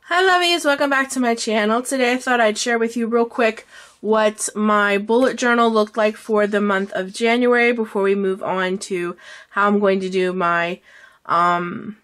Hi lovies, welcome back to my channel. Today I thought I'd share with you real quick what my bullet journal looked like for the month of January before we move on to how I'm going to do my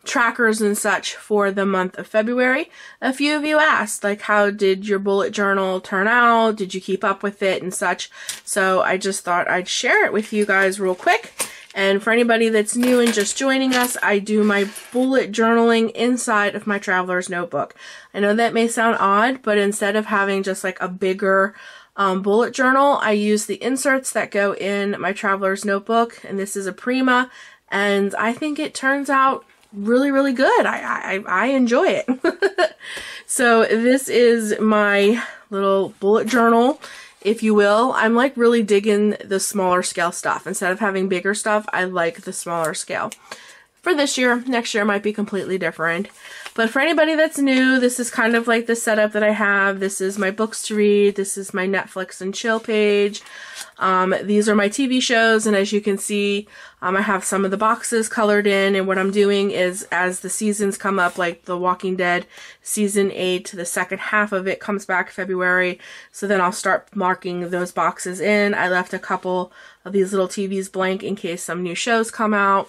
trackers and such for the month of February. A few of you asked, like, how did your bullet journal turn out? Did you keep up with it and such? So I just thought I'd share it with you guys real quick. And for anybody that's new and just joining us, I do my bullet journaling inside of my traveler's notebook. I know that may sound odd, but instead of having just like a bigger bullet journal, I use the inserts that go in my traveler's notebook. And this is a Prima, and I think it turns out really, really good. I enjoy it. So this is my little bullet journal, if you will. I'm like really digging the smaller scale stuff. Instead of having bigger stuff, I like the smaller scale. For this year, next year might be completely different. But for anybody that's new, this is kind of like the setup that I have. This is my books to read. This is my Netflix and chill page. These are my TV shows, and as you can see, I have some of the boxes colored in, and what I'm doing is as the seasons come up, like The Walking Dead season 8, the second half of it comes back February, so then I'll start marking those boxes in. I left a couple of these little TVs blank in case some new shows come out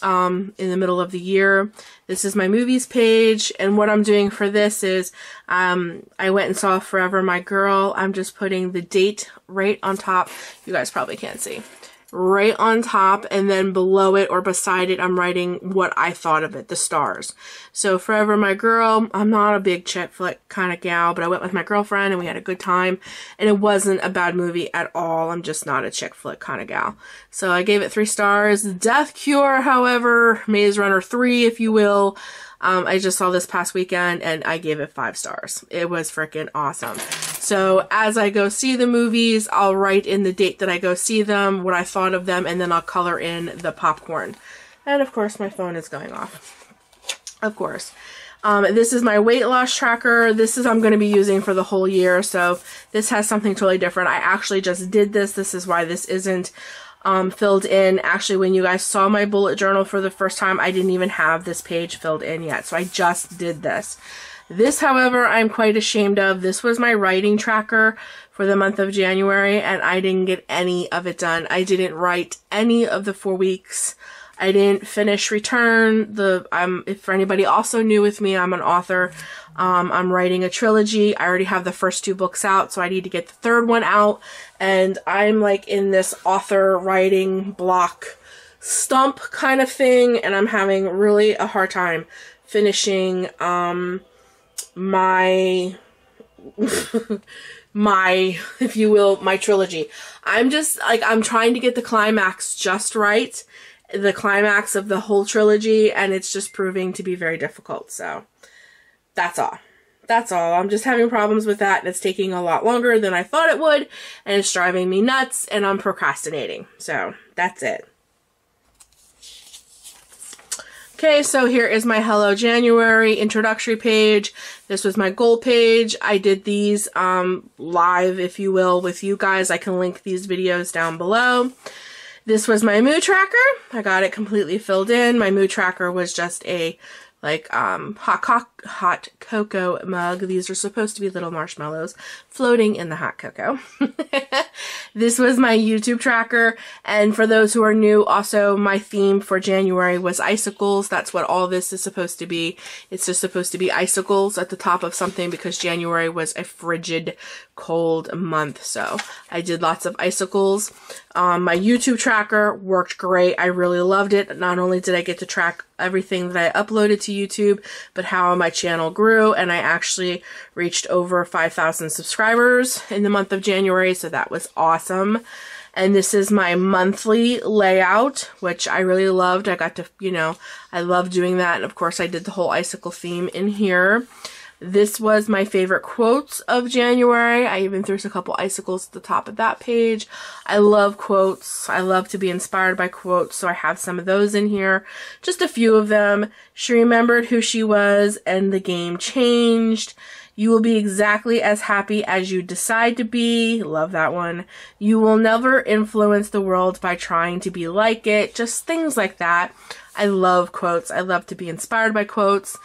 in the middle of the year. This is my movies page, and what I'm doing for this is I went and saw Forever My Girl. I'm just putting the date right on top. You guys probably can't see. Right on top, and then below it or beside it, I'm writing what I thought of it, the stars. So Forever My Girl, I'm not a big chick flick kind of gal, but I went with my girlfriend and we had a good time, and it wasn't a bad movie at all. I'm just not a chick flick kind of gal. So I gave it 3 stars. Death Cure, however, Maze Runner 3, if you will, I just saw this past weekend and I gave it 5 stars. It was freaking awesome. So as I go see the movies, I'll write in the date that I go see them, what I thought of them, and then I'll color in the popcorn. And of course my phone is going off. Of course. This is my weight loss tracker. This is I'm going to be using for the whole year. So this has something totally different. I actually just did this. This is why this isn't filled in. Actually, when you guys saw my bullet journal for the first time, I didn't even have this page filled in yet. So I just did this. This, however, I'm quite ashamed of. This was my writing tracker for the month of January, and I didn't get any of it done. I didn't write any of the 4 weeks. I didn't finish Return. If for anybody also new with me, I'm an author. I'm writing a trilogy. I already have the first 2 books out, so I need to get the 3rd one out. And I'm like in this author writing block stump kind of thing, and I'm having really a hard time finishing my if you will, my trilogy. I'm just like, I'm trying to get the climax just right, the climax of the whole trilogy, and it's just proving to be very difficult. So that's all. That's all. I'm just having problems with that, and it's taking a lot longer than I thought it would, and it's driving me nuts, and I'm procrastinating. So that's it. Okay, so here is my Hello January introductory page. This was my goal page. I did these live, if you will, with you guys. I can link these videos down below. This was my mood tracker. I got it completely filled in. My mood tracker was just a hot cocoa mug. These are supposed to be little marshmallows floating in the hot cocoa. This was my YouTube tracker, and for those who are new, also my theme for January was icicles. That's what all this is supposed to be. It's just supposed to be icicles at the top of something because January was a frigid, cold month, so I did lots of icicles. My YouTube tracker worked great. I really loved it. Not only did I get to track everything that I uploaded to YouTube, but how my channel grew, and I actually reached over 5,000 subscribers in the month of January, so that was awesome. And this is my monthly layout, which I really loved. I got to, I love doing that, and of course I did the whole icicle theme in here. This was my favorite quotes of January. I even threw a couple icicles at the top of that page. I love quotes. I love to be inspired by quotes, so I have some of those in here. Just a few of them. She remembered who she was, and the game changed. You will be exactly as happy as you decide to be. Love that one. You will never influence the world by trying to be like it. Just things like that. I love quotes. I love to be inspired by quotes.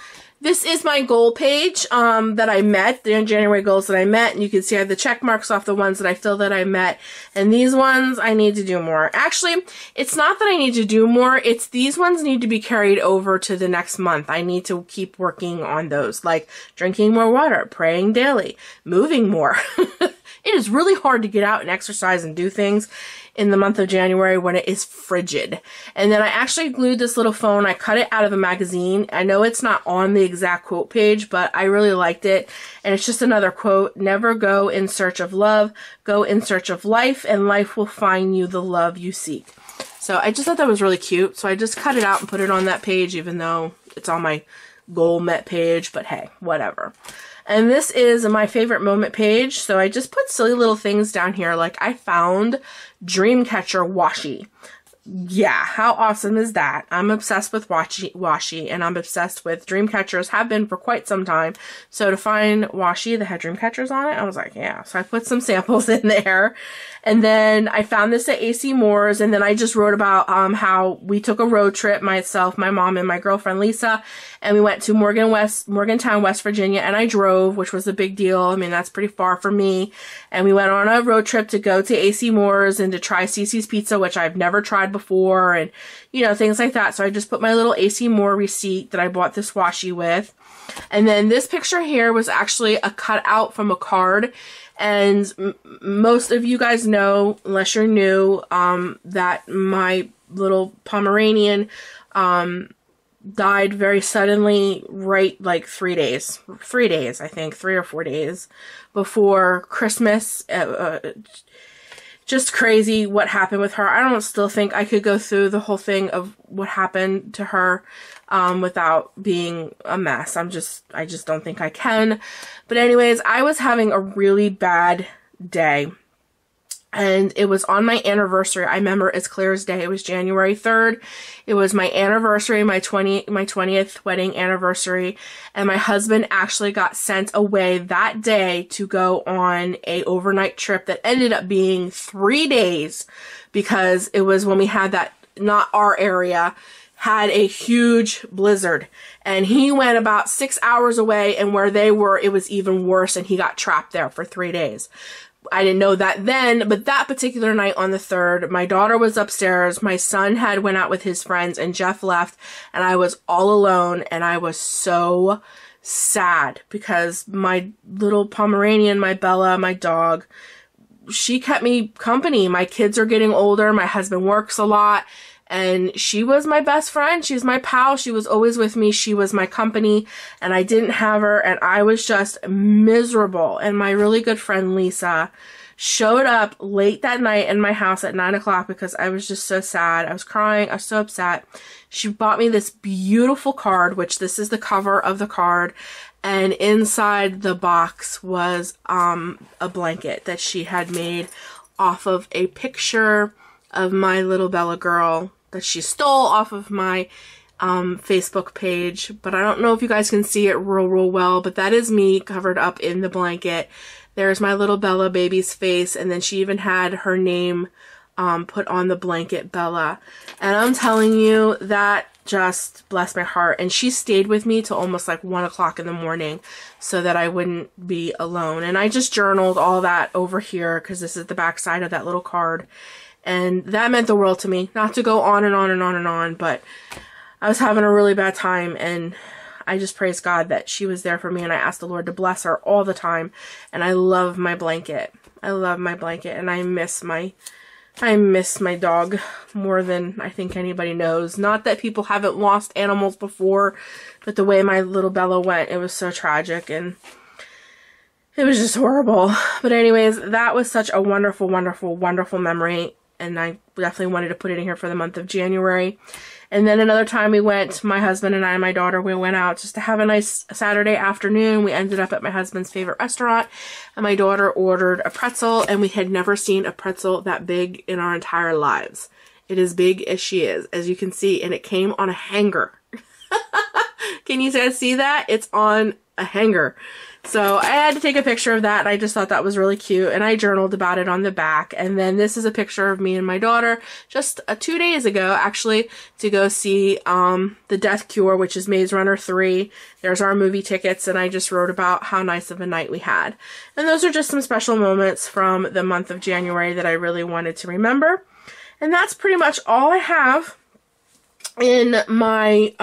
This is my goal page that I met, the January goals that I met, and you can see I have the check marks off the ones that I feel that I met, and these ones I need to do more. Actually, it's not that I need to do more, it's these ones need to be carried over to the next month. I need to keep working on those, like drinking more water, praying daily, moving more. It is really hard to get out and exercise and do things in the month of January when it is frigid. And then I actually glued this little phone. I cut it out of a magazine. I know it's not on the exact quote page, but I really liked it. And it's just another quote: never go in search of love, go in search of life, and life will find you the love you seek. So I just thought that was really cute. So I just cut it out and put it on that page, even though it's on my goal met page, but hey, whatever. And this is my favorite moment page. So I just put silly little things down here. Like I found Dreamcatcher washi. Yeah, how awesome is that? I'm obsessed with washi, and I'm obsessed with Dreamcatchers, have been for quite some time. So to find washi that had Dreamcatchers on it, I was like, yeah. So I put some samples in there. And then I found this at AC Moore's, and then I just wrote about how we took a road trip, myself, my mom, and my girlfriend Lisa, and we went to Morgantown, West Virginia, and I drove, which was a big deal. I mean, that's pretty far for me. And we went on a road trip to go to AC Moore's and to try Cece's Pizza, which I've never tried before, and, you know, things like that. So I just put my little AC Moore receipt that I bought this washi with. And then this picture here was actually a cutout from a card. And most of you guys know, unless you're new, that my little Pomeranian died very suddenly, right, like 3 days, I think, 3 or 4 days before Christmas. Just crazy what happened with her. I don't still think I could go through the whole thing of what happened to her without being a mess. I just don't think I can. But anyways, I was having a really bad day. And it was on my anniversary. I remember as clear as day. It was January 3rd. It was my anniversary, my 20th wedding anniversary. And my husband actually got sent away that day to go on a overnight trip that ended up being 3 days, because it was when we had that, not our area, had a huge blizzard. And he went about 6 hours away, and where they were, it was even worse, and he got trapped there for 3 days. I didn't know that then, but that particular night on the 3rd, my daughter was upstairs, my son had went out with his friends, and Jeff left, and I was all alone, and I was so sad because my little Pomeranian, my Bella, my dog, she kept me company. My kids are getting older, my husband works a lot, and she was my best friend. She's my pal. She was always with me. She was my company, and I didn't have her, and I was just miserable. And my really good friend Lisa showed up late that night in my house at 9 o'clock because I was just so sad. I was crying. I was so upset. She bought me this beautiful card, which this is the cover of the card, and inside the box was a blanket that she had made off of a picture of my little Bella girl that she stole off of my Facebook page. But I don't know if you guys can see it real well, but that is me covered up in the blanket. There's my little Bella baby's face, and then she even had her name put on the blanket, Bella. And I'm telling you, that just blessed my heart. And she stayed with me till almost like 1 o'clock in the morning so that I wouldn't be alone. And I just journaled all that over here because this is the back side of that little card. And that meant the world to me. Not to go on and on and on and on, but I was having a really bad time, and I just praise God that she was there for me, and I asked the Lord to bless her all the time. And I love my blanket. I love my blanket, and I miss my dog more than I think anybody knows. Not that people haven't lost animals before, but the way my little Bella went, it was so tragic, and it was just horrible. But anyways, that was such a wonderful, wonderful, wonderful memory. And I definitely wanted to put it in here for the month of January. And then another time we went, my husband and I and my daughter, we went out just to have a nice Saturday afternoon. We ended up at my husband's favorite restaurant, and my daughter ordered a pretzel, and we had never seen a pretzel that big in our entire lives. It is big as she is, as you can see, and it came on a hanger. Can you guys see that? It's on a hanger. So I had to take a picture of that, and I just thought that was really cute, and I journaled about it on the back. And then this is a picture of me and my daughter just 2 days ago, actually, to go see The Death Cure, which is Maze Runner 3. There's our movie tickets, and I just wrote about how nice of a night we had. And those are just some special moments from the month of January that I really wanted to remember. And that's pretty much all I have in my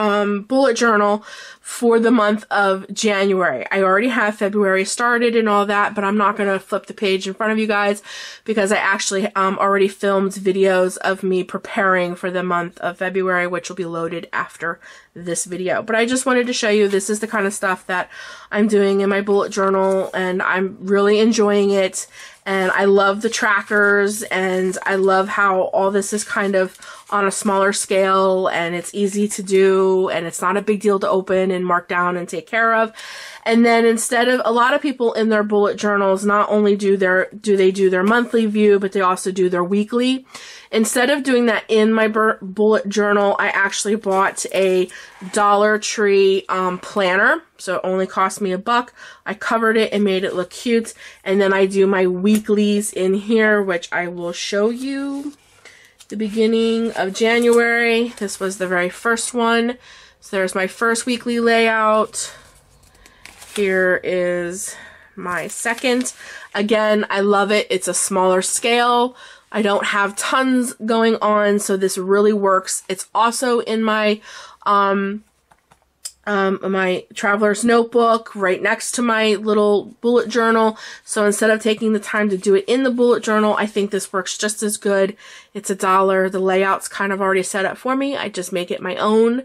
bullet journal for the month of January. I already have February started and all that, but I'm not going to flip the page in front of you guys because I actually already filmed videos of me preparing for the month of February, which will be loaded after this video. But I just wanted to show you this is the kind of stuff that I'm doing in my bullet journal, and I'm really enjoying it. And I love the trackers, and I love how all this is kind of on a smaller scale, and it's easy to do, and it's not a big deal to open and mark down and take care of. And then instead of, a lot of people in their bullet journals not only do they do their monthly view, but they also do their weekly. Instead of doing that in my bullet journal, I actually bought a Dollar Tree planner. So it only cost me $1. I covered it and made it look cute. And then I do my weeklies in here, which I will show you. The beginning of January. This was the very first one. So there's my first weekly layout. Here is my second. Again, I love it. It's a smaller scale. I don't have tons going on, so this really works. It's also in my my traveler's notebook right next to my little bullet journal. So instead of taking the time to do it in the bullet journal, I think this works just as good. It's $1. The layout's kind of already set up for me. I just make it my own.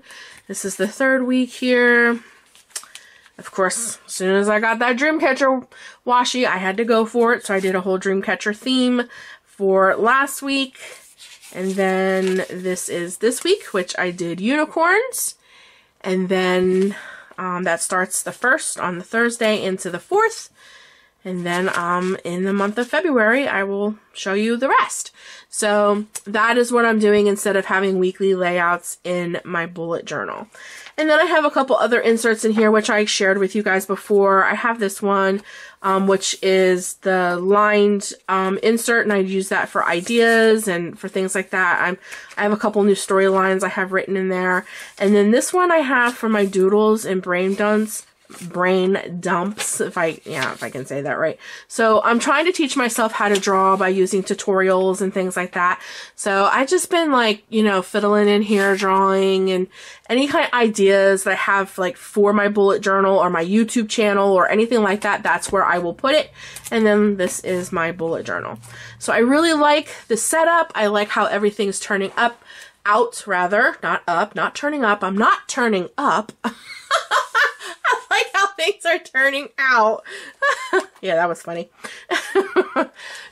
This is the third week here. Of course, as soon as I got that Dreamcatcher washi, I had to go for it. So I did a whole Dreamcatcher theme for last week. And then this is this week, which I did unicorns. And then that starts the 1st on the Thursday into the 4th. And then in the month of February, I will show you the rest. So that is what I'm doing instead of having weekly layouts in my bullet journal. And then I have a couple other inserts in here, which I shared with you guys before. I have this one, which is the lined insert, and I use that for ideas and for things like that. I have a couple new storylines I have written in there. And then this one I have for my doodles and brain dumps, if I can say that right. So I'm trying to teach myself how to draw by using tutorials and things like that. So I just been like, fiddling in here, drawing, and any kind of ideas that I have like for my bullet journal or my YouTube channel or anything like that, that's where I will put it. And then this is my bullet journal. So I really like the setup. I like how everything's turning out, not up, not turning up. I'm not turning up. I like how things are turning out. Yeah, that was funny.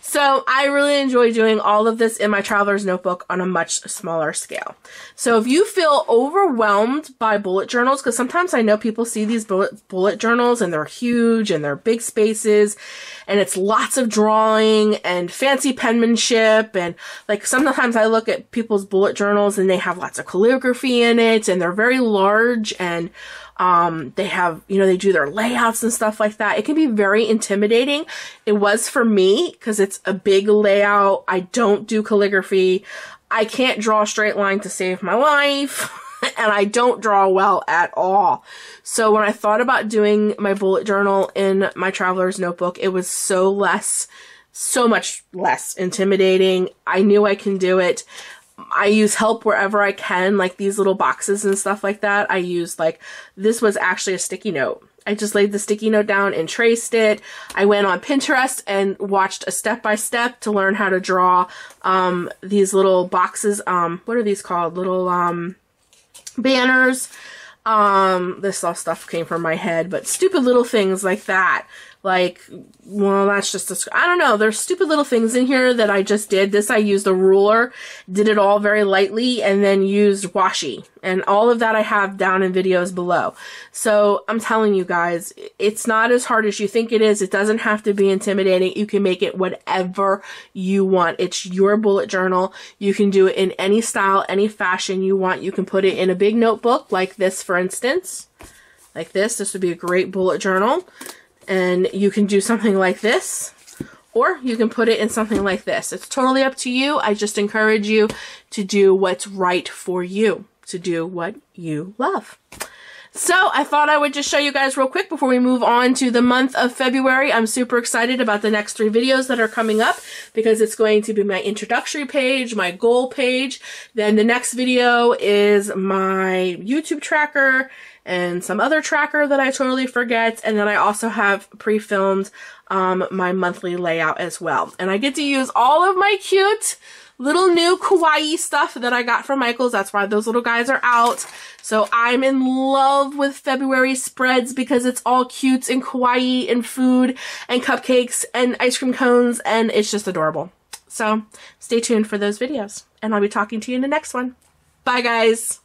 So I really enjoy doing all of this in my traveler's notebook on a much smaller scale. So if you feel overwhelmed by bullet journals, because sometimes I know people see these bullet journals and they're huge and they're big spaces and it's lots of drawing and fancy penmanship, and like sometimes I look at people's bullet journals and they have lots of calligraphy in it and they're very large, and they have, they do their layouts and stuff like that. It can be very intimidating. It was for me because it's a big layout. I don't do calligraphy. I can't draw a straight line to save my life. And I don't draw well at all. So when I thought about doing my bullet journal in my traveler's notebook, it was so much less intimidating. I knew I can do it. I use help wherever I can, like these little boxes and stuff like that. I used this was actually a sticky note. I just laid the sticky note down and traced it. I went on Pinterest and watched a step-by-step to learn how to draw these little boxes. What are these called? Little banners. This all stuff came from my head, but stupid little things like that. That's just I don't know. There's stupid little things in here that I just did. This I used a ruler, did it all very lightly, and then used washi. And all of that I have down in videos below. So I'm telling you guys, it's not as hard as you think it is. It doesn't have to be intimidating. You can make it whatever you want. It's your bullet journal. You can do it in any style, any fashion you want. You can put it in a big notebook like this, for instance. like this. This would be a great bullet journal. And you can do something like this, or you can put it in something like this. It's totally up to you. I just encourage you to do what's right for you, to do what you love. So I thought I would just show you guys real quick before we move on to the month of February. I'm super excited about the next 3 videos that are coming up because it's going to be my introductory page, my goal page. Then the next video is my YouTube tracker and some other tracker that I totally forget. And then I also have pre-filmed my monthly layout as well. And I get to use all of my cute little new kawaii stuff that I got from Michaels. That's why those little guys are out. So I'm in love with February spreads because it's all cute and kawaii and food and cupcakes and ice cream cones, and it's just adorable. So stay tuned for those videos, and I'll be talking to you in the next one. Bye, guys.